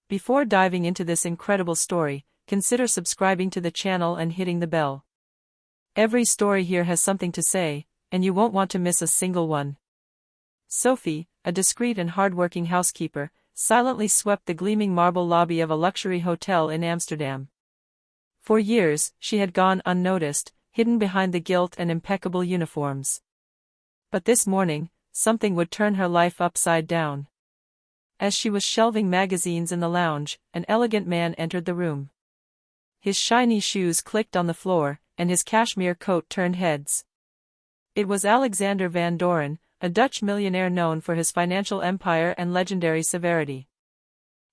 Before diving into this incredible story, consider subscribing to the channel and hitting the bell. Every story here has something to say, and you won't want to miss a single one. Sophie, a discreet and hardworking housekeeper, silently swept the gleaming marble lobby of a luxury hotel in Amsterdam. For years, she had gone unnoticed, hidden behind the gilt and impeccable uniforms. But this morning, something would turn her life upside down. As she was shelving magazines in the lounge, an elegant man entered the room. His shiny shoes clicked on the floor, and his cashmere coat turned heads. It was Alexander Van Doren, a Dutch millionaire known for his financial empire and legendary severity.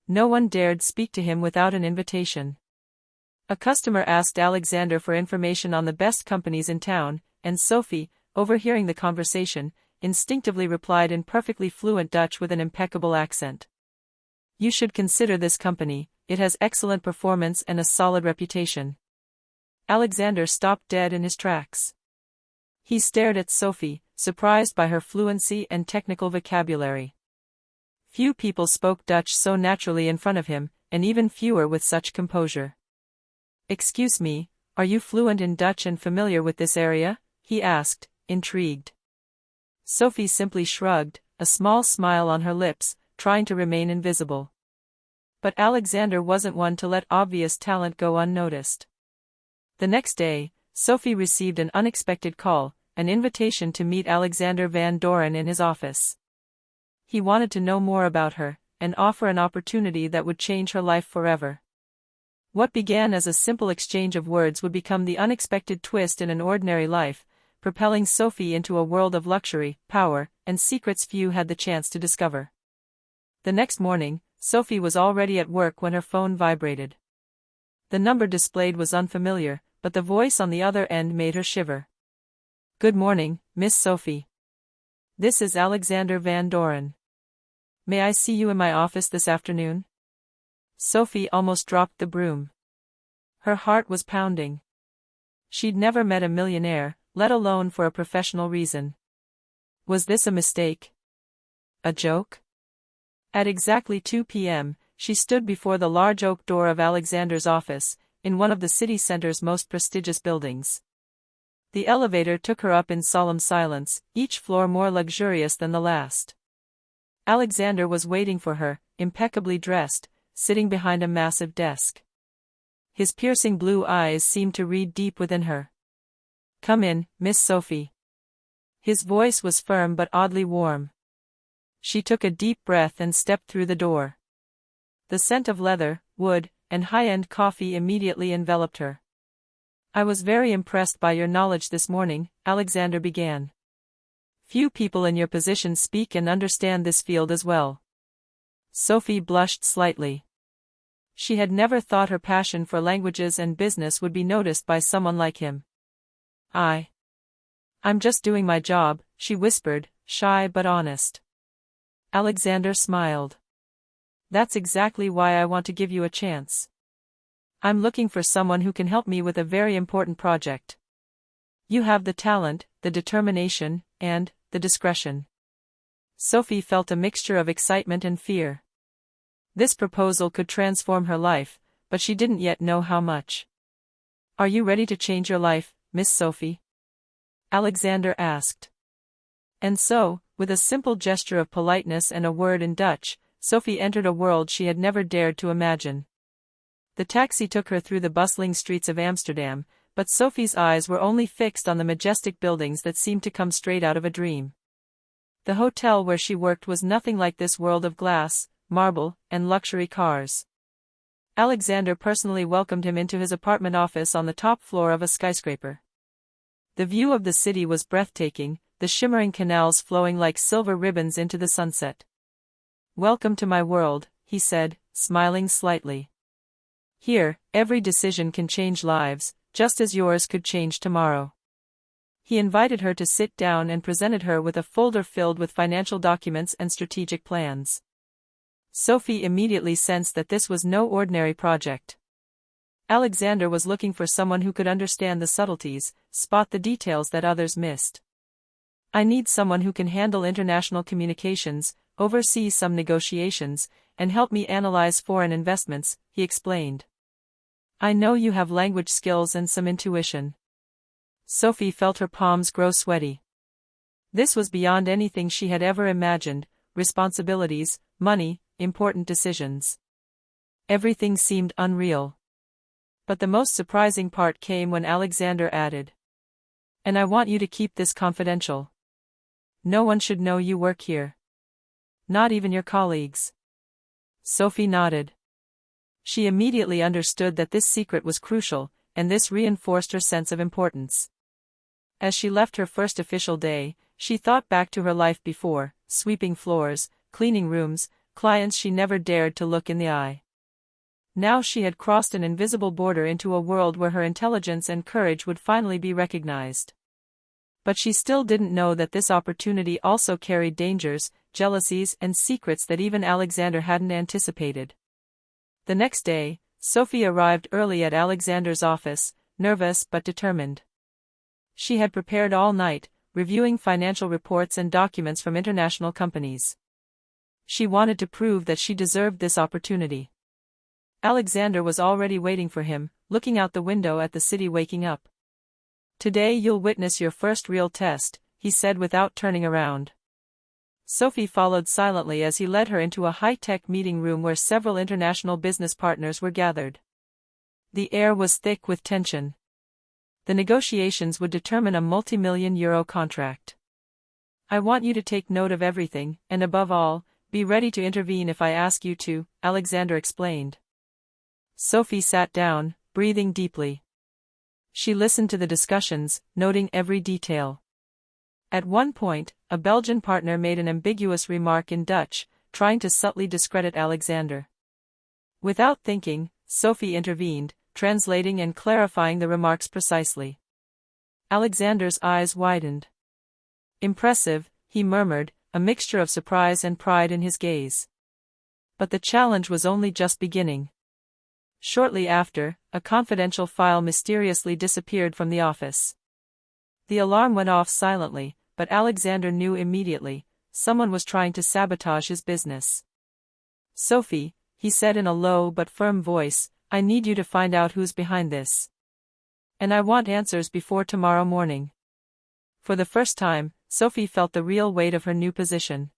No one dared speak to him without an invitation. A customer asked Alexander for information on the best companies in town, and Sophie, overhearing the conversation, instinctively replied in perfectly fluent Dutch with an impeccable accent. "You should consider this company, it has excellent performance and a solid reputation." Alexander stopped dead in his tracks. He stared at Sophie, surprised by her fluency and technical vocabulary. Few people spoke Dutch so naturally in front of him, and even fewer with such composure. "Excuse me, are you fluent in Dutch and familiar with this area?" he asked, intrigued. Sophie simply shrugged, a small smile on her lips, trying to remain invisible. But Alexander wasn't one to let obvious talent go unnoticed. The next day, Sophie received an unexpected call, an invitation to meet Alexander Van Doren in his office. He wanted to know more about her, and offer an opportunity that would change her life forever. What began as a simple exchange of words would become the unexpected twist in an ordinary life, propelling Sophie into a world of luxury, power, and secrets few had the chance to discover. The next morning, Sophie was already at work when her phone vibrated. The number displayed was unfamiliar, but the voice on the other end made her shiver. "Good morning, Miss Sophie. This is Alexander Van Doren. May I see you in my office this afternoon?" Sophie almost dropped the broom. Her heart was pounding. She'd never met a millionaire, let alone for a professional reason. Was this a mistake? A joke? At exactly 2 p.m., she stood before the large oak door of Alexander's office, in one of the city center's most prestigious buildings. The elevator took her up in solemn silence, each floor more luxurious than the last. Alexander was waiting for her, impeccably dressed, sitting behind a massive desk. His piercing blue eyes seemed to read deep within her. "Come in, Miss Sophie." His voice was firm but oddly warm. She took a deep breath and stepped through the door. The scent of leather, wood, and high-end coffee immediately enveloped her. "I was very impressed by your knowledge this morning," Alexander began. "Few people in your position speak and understand this field as well." Sophie blushed slightly. She had never thought her passion for languages and business would be noticed by someone like him. I'm just doing my job," she whispered, shy but honest. Alexander smiled. "That's exactly why I want to give you a chance. I'm looking for someone who can help me with a very important project. You have the talent, the determination, and the discretion." Sophie felt a mixture of excitement and fear. This proposal could transform her life, but she didn't yet know how much. "Are you ready to change your life, Miss Sophie?" Alexander asked. And so, with a simple gesture of politeness and a word in Dutch, Sophie entered a world she had never dared to imagine. The taxi took her through the bustling streets of Amsterdam, but Sophie's eyes were only fixed on the majestic buildings that seemed to come straight out of a dream. The hotel where she worked was nothing like this world of glass, marble, and luxury cars. Alexander personally welcomed him into his apartment office on the top floor of a skyscraper. The view of the city was breathtaking, the shimmering canals flowing like silver ribbons into the sunset. "Welcome to my world," he said, smiling slightly. "Here, every decision can change lives, just as yours could change tomorrow." He invited her to sit down and presented her with a folder filled with financial documents and strategic plans. Sophie immediately sensed that this was no ordinary project. Alexander was looking for someone who could understand the subtleties, spot the details that others missed. "I need someone who can handle international communications, oversee some negotiations, and help me analyze foreign investments," he explained. "I know you have language skills and some intuition." Sophie felt her palms grow sweaty. This was beyond anything she had ever imagined: responsibilities, money, important decisions. Everything seemed unreal. But the most surprising part came when Alexander added, "And I want you to keep this confidential. No one should know you work here. Not even your colleagues." Sophie nodded. She immediately understood that this secret was crucial, and this reinforced her sense of importance. As she left her first official day, she thought back to her life before: sweeping floors, cleaning rooms, clients she never dared to look in the eye. Now she had crossed an invisible border into a world where her intelligence and courage would finally be recognized. But she still didn't know that this opportunity also carried dangers, jealousies, and secrets that even Alexander hadn't anticipated. The next day, Sophie arrived early at Alexander's office, nervous but determined. She had prepared all night, reviewing financial reports and documents from international companies. She wanted to prove that she deserved this opportunity. Alexander was already waiting for him, looking out the window at the city waking up. "Today you'll witness your first real test," he said without turning around. Sophie followed silently as he led her into a high-tech meeting room where several international business partners were gathered. The air was thick with tension. The negotiations would determine a multi-million-euro contract. "I want you to take note of everything, and above all, be ready to intervene if I ask you to," Alexander explained. Sophie sat down, breathing deeply. She listened to the discussions, noting every detail. At one point, a Belgian partner made an ambiguous remark in Dutch, trying to subtly discredit Alexander. Without thinking, Sophie intervened, translating and clarifying the remarks precisely. Alexander's eyes widened. "Impressive," he murmured, a mixture of surprise and pride in his gaze. But the challenge was only just beginning. Shortly after, a confidential file mysteriously disappeared from the office. The alarm went off silently, but Alexander knew immediately: someone was trying to sabotage his business. "Sophie," he said in a low but firm voice, "I need you to find out who's behind this. And I want answers before tomorrow morning." For the first time, Sophie felt the real weight of her new position.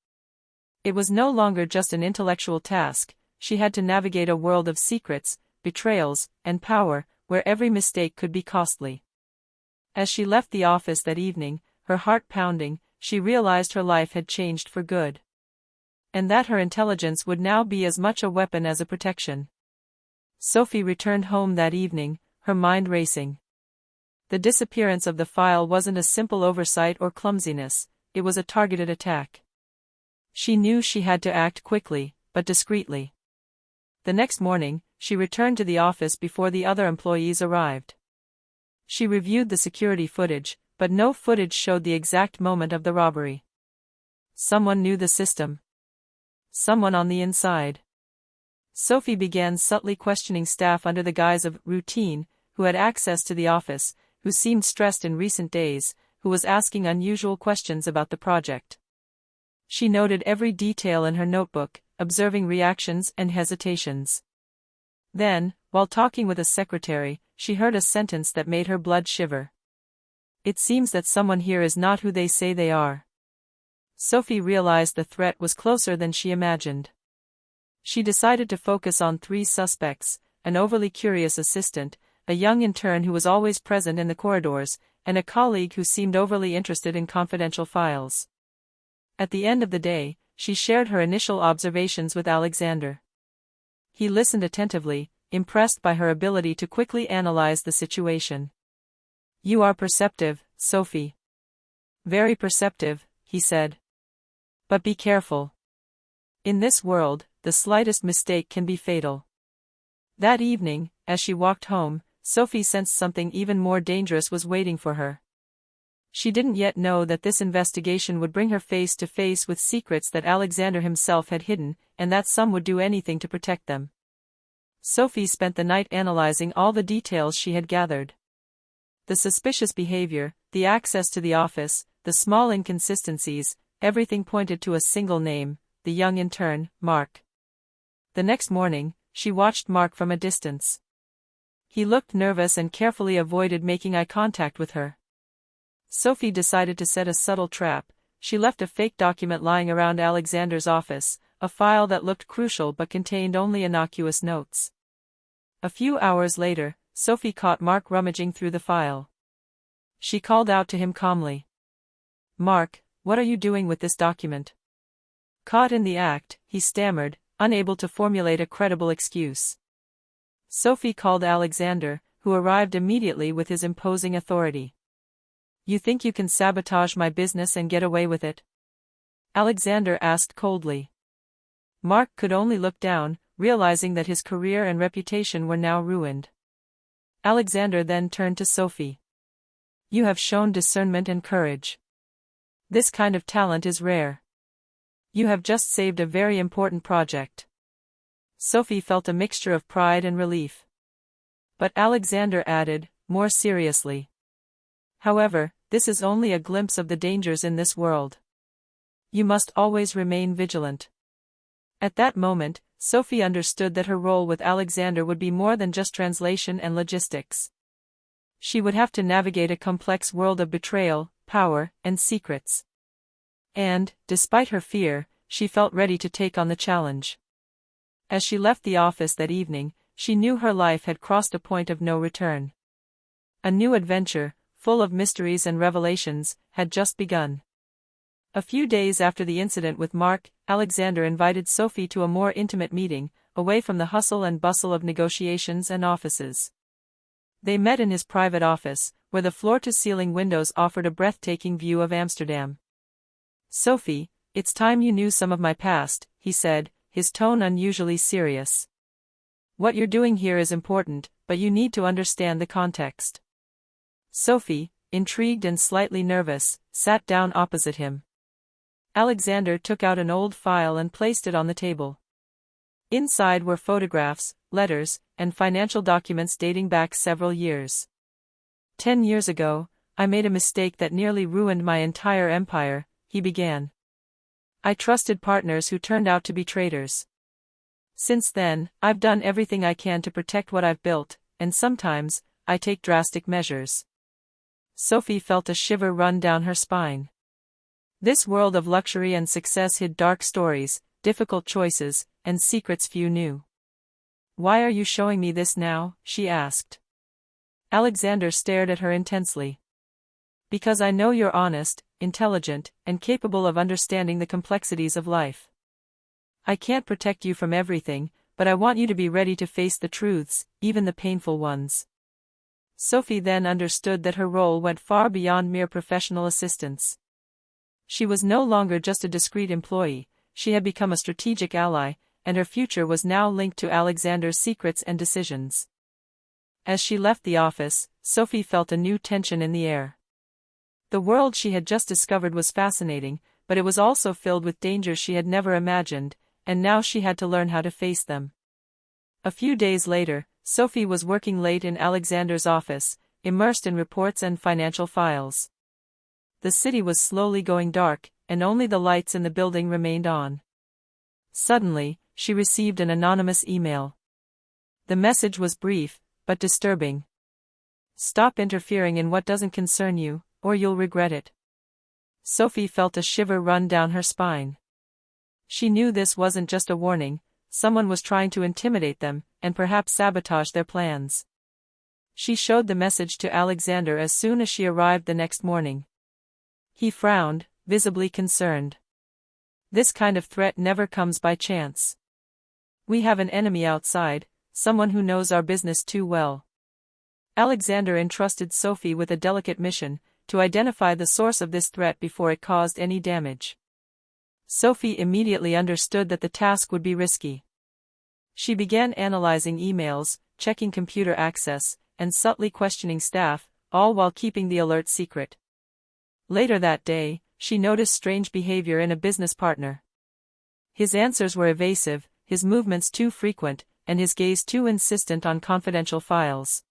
It was no longer just an intellectual task; she had to navigate a world of secrets, betrayals, and power, where every mistake could be costly. As she left the office that evening, her heart pounding, she realized her life had changed for good. And that her intelligence would now be as much a weapon as a protection. Sophie returned home that evening, her mind racing. The disappearance of the file wasn't a simple oversight or clumsiness, it was a targeted attack. She knew she had to act quickly, but discreetly. The next morning, she returned to the office before the other employees arrived. She reviewed the security footage, but no footage showed the exact moment of the robbery. Someone knew the system. Someone on the inside. Sophie began subtly questioning staff under the guise of routine, who had access to the office, who seemed stressed in recent days, who was asking unusual questions about the project. She noted every detail in her notebook, observing reactions and hesitations. Then, while talking with a secretary, she heard a sentence that made her blood shiver. "It seems that someone here is not who they say they are." Sophie realized the threat was closer than she imagined. She decided to focus on 3 suspects: an overly curious assistant, a young intern who was always present in the corridors, and a colleague who seemed overly interested in confidential files. At the end of the day, she shared her initial observations with Alexander. He listened attentively, impressed by her ability to quickly analyze the situation. "You are perceptive, Sophie." "Very perceptive," he said. "But be careful. In this world, the slightest mistake can be fatal." That evening, as she walked home, Sophie sensed something even more dangerous was waiting for her. She didn't yet know that this investigation would bring her face to face with secrets that Alexander himself had hidden, and that some would do anything to protect them. Sophie spent the night analyzing all the details she had gathered. The suspicious behavior, the access to the office, the small inconsistencies, everything pointed to a single name: the young intern, Mark. The next morning, she watched Mark from a distance. He looked nervous and carefully avoided making eye contact with her. Sophie decided to set a subtle trap. She left a fake document lying around Alexander's office, a file that looked crucial but contained only innocuous notes. A few hours later, Sophie caught Mark rummaging through the file. She called out to him calmly. "Mark, what are you doing with this document?" Caught in the act, he stammered, unable to formulate a credible excuse. Sophie called Alexander, who arrived immediately with his imposing authority. "You think you can sabotage my business and get away with it?" Alexander asked coldly. Mark could only look down, realizing that his career and reputation were now ruined. Alexander then turned to Sophie. "You have shown discernment and courage. This kind of talent is rare. You have just saved a very important project." Sophie felt a mixture of pride and relief. But Alexander added, more seriously. "However, this is only a glimpse of the dangers in this world. You must always remain vigilant." At that moment, Sophie understood that her role with Alexander would be more than just translation and logistics. She would have to navigate a complex world of betrayal, power, and secrets. And, despite her fear, she felt ready to take on the challenge. As she left the office that evening, she knew her life had crossed a point of no return. A new adventure, full of mysteries and revelations, had just begun. A few days after the incident with Mark, Alexander invited Sophie to a more intimate meeting, away from the hustle and bustle of negotiations and offices. They met in his private office, where the floor-to-ceiling windows offered a breathtaking view of Amsterdam. "Sophie, it's time you knew some of my past," he said, his tone unusually serious. "What you're doing here is important, but you need to understand the context." Sophie, intrigued and slightly nervous, sat down opposite him. Alexander took out an old file and placed it on the table. Inside were photographs, letters, and financial documents dating back several years. 10 years ago, I made a mistake that nearly ruined my entire empire," he began. "I trusted partners who turned out to be traitors. Since then, I've done everything I can to protect what I've built, and sometimes, I take drastic measures." Sophie felt a shiver run down her spine. This world of luxury and success hid dark stories, difficult choices, and secrets few knew. "Why are you showing me this now?" she asked. Alexander stared at her intensely. "Because I know you're honest, intelligent, and capable of understanding the complexities of life. I can't protect you from everything, but I want you to be ready to face the truths, even the painful ones." Sophie then understood that her role went far beyond mere professional assistance. She was no longer just a discreet employee, she had become a strategic ally, and her future was now linked to Alexander's secrets and decisions. As she left the office, Sophie felt a new tension in the air. The world she had just discovered was fascinating, but it was also filled with dangers she had never imagined, and now she had to learn how to face them. A few days later, Sophie was working late in Alexander's office, immersed in reports and financial files. The city was slowly going dark, and only the lights in the building remained on. Suddenly, she received an anonymous email. The message was brief, but disturbing. "Stop interfering in what doesn't concern you, or you'll regret it." Sophie felt a shiver run down her spine. She knew this wasn't just a warning, someone was trying to intimidate them, and perhaps sabotage their plans. She showed the message to Alexander as soon as she arrived the next morning. He frowned, visibly concerned. "This kind of threat never comes by chance. We have an enemy outside, someone who knows our business too well." Alexander entrusted Sophie with a delicate mission, to identify the source of this threat before it caused any damage. Sophie immediately understood that the task would be risky. She began analyzing emails, checking computer access, and subtly questioning staff, all while keeping the alert secret. Later that day, she noticed strange behavior in a business partner. His answers were evasive, his movements too frequent, and his gaze too insistent on confidential files.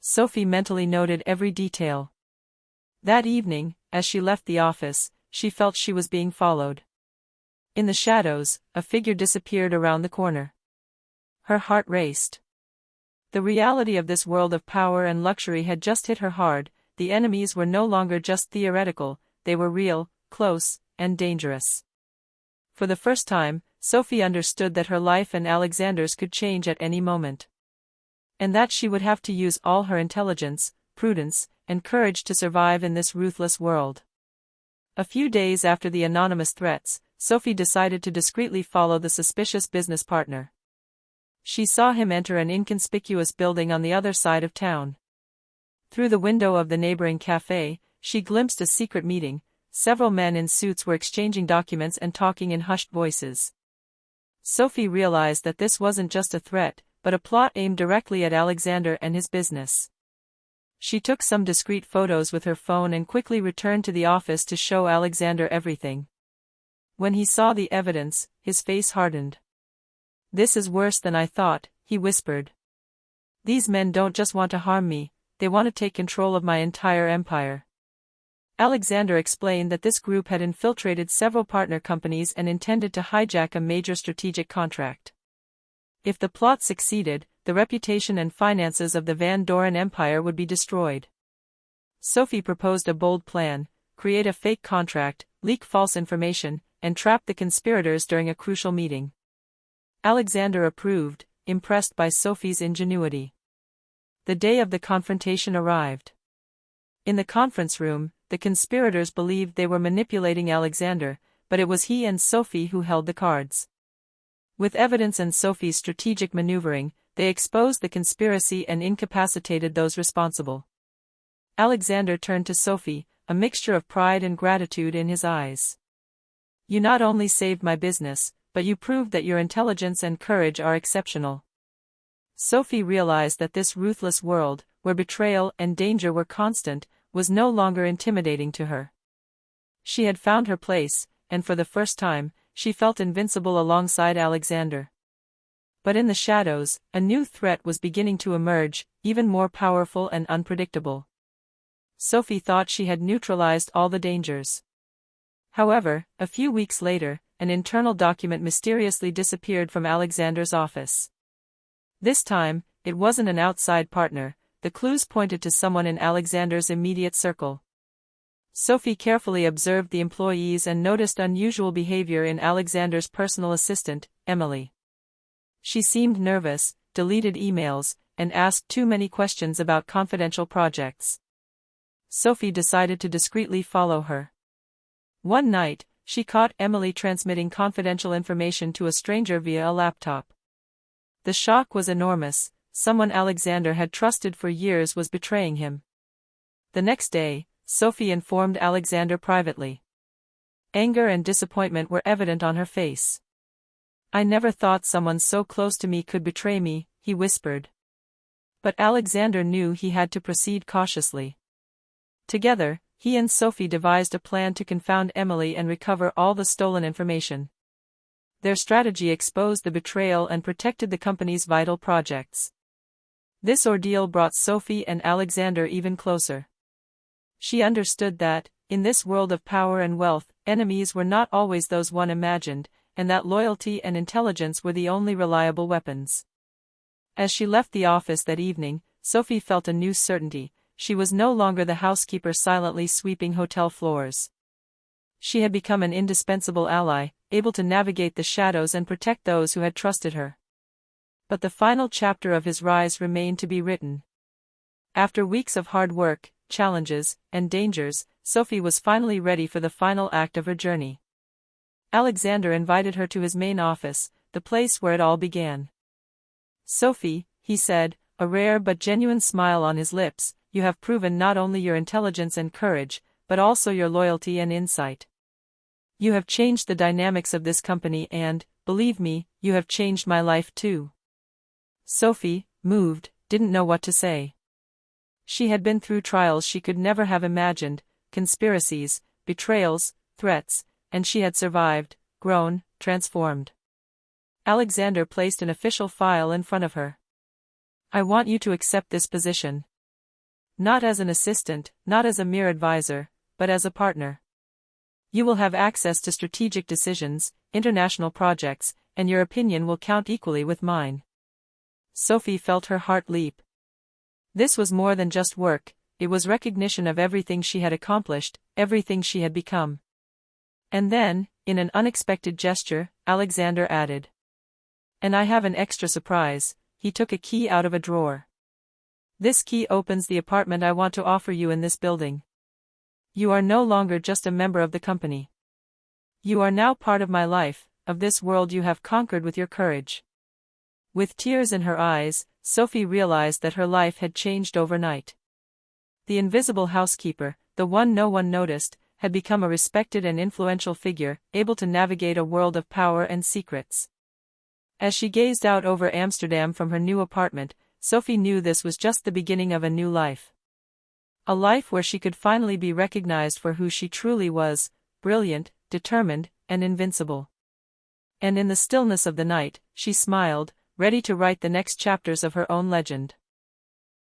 Sophie mentally noted every detail. That evening, as she left the office, she felt she was being followed. In the shadows, a figure disappeared around the corner. Her heart raced. The reality of this world of power and luxury had just hit her hard. The enemies were no longer just theoretical, they were real, close, and dangerous. For the first time, Sophie understood that her life and Alexander's could change at any moment. And that she would have to use all her intelligence, prudence, and courage to survive in this ruthless world. A few days after the anonymous threats, Sophie decided to discreetly follow the suspicious business partner. She saw him enter an inconspicuous building on the other side of town. Through the window of the neighboring cafe, she glimpsed a secret meeting. Several men in suits were exchanging documents and talking in hushed voices. Sophie realized that this wasn't just a threat, but a plot aimed directly at Alexander and his business. She took some discreet photos with her phone and quickly returned to the office to show Alexander everything. When he saw the evidence, his face hardened. "This is worse than I thought," he whispered. "These men don't just want to harm me, they want to take control of my entire empire." Alexander explained that this group had infiltrated several partner companies and intended to hijack a major strategic contract. If the plot succeeded, the reputation and finances of the Van Doren Empire would be destroyed. Sophie proposed a bold plan: create a fake contract, leak false information, and trap the conspirators during a crucial meeting. Alexander approved, impressed by Sophie's ingenuity. The day of the confrontation arrived. In the conference room, the conspirators believed they were manipulating Alexander, but it was he and Sophie who held the cards. With evidence and Sophie's strategic maneuvering, they exposed the conspiracy and incapacitated those responsible. Alexander turned to Sophie, a mixture of pride and gratitude in his eyes. "You not only saved my business, but you proved that your intelligence and courage are exceptional." Sophie realized that this ruthless world, where betrayal and danger were constant, was no longer intimidating to her. She had found her place, and for the first time, she felt invincible alongside Alexander. But in the shadows, a new threat was beginning to emerge, even more powerful and unpredictable. Sophie thought she had neutralized all the dangers. However, a few weeks later, an internal document mysteriously disappeared from Alexander's office. This time, it wasn't an outside partner. The clues pointed to someone in Alexander's immediate circle. Sophie carefully observed the employees and noticed unusual behavior in Alexander's personal assistant, Emily. She seemed nervous, deleted emails, and asked too many questions about confidential projects. Sophie decided to discreetly follow her. One night, she caught Emily transmitting confidential information to a stranger via a laptop. The shock was enormous. Someone Alexander had trusted for years was betraying him. The next day, Sophie informed Alexander privately. Anger and disappointment were evident on her face. "I never thought someone so close to me could betray me," he whispered. But Alexander knew he had to proceed cautiously. Together, he and Sophie devised a plan to confound Emily and recover all the stolen information. Their strategy exposed the betrayal and protected the company's vital projects. This ordeal brought Sophie and Alexander even closer. She understood that, in this world of power and wealth, enemies were not always those one imagined, and that loyalty and intelligence were the only reliable weapons. As she left the office that evening, Sophie felt a new certainty. She was no longer the housekeeper silently sweeping hotel floors. She had become an indispensable ally, able to navigate the shadows and protect those who had trusted her. But the final chapter of his rise remained to be written. After weeks of hard work, challenges, and dangers, Sophie was finally ready for the final act of her journey. Alexander invited her to his main office, the place where it all began. "Sophie," he said, a rare but genuine smile on his lips, "you have proven not only your intelligence and courage, but also your loyalty and insight. You have changed the dynamics of this company and, believe me, you have changed my life too." Sophie, moved, didn't know what to say. She had been through trials she could never have imagined, conspiracies, betrayals, threats, and she had survived, grown, transformed. Alexander placed an official file in front of her. "I want you to accept this position. Not as an assistant, not as a mere advisor, but as a partner." You will have access to strategic decisions, international projects, and your opinion will count equally with mine. Sophie felt her heart leap. This was more than just work, it was recognition of everything she had accomplished, everything she had become. And then, in an unexpected gesture, Alexander added, "And I have an extra surprise." He took a key out of a drawer. "This key opens the apartment I want to offer you in this building. You are no longer just a member of the company. You are now part of my life, of this world you have conquered with your courage." With tears in her eyes, Sophie realized that her life had changed overnight. The invisible housekeeper, the one no one noticed, had become a respected and influential figure, able to navigate a world of power and secrets. As she gazed out over Amsterdam from her new apartment, Sophie knew this was just the beginning of a new life. A life where she could finally be recognized for who she truly was, brilliant, determined, and invincible. And in the stillness of the night, she smiled, ready to write the next chapters of her own legend.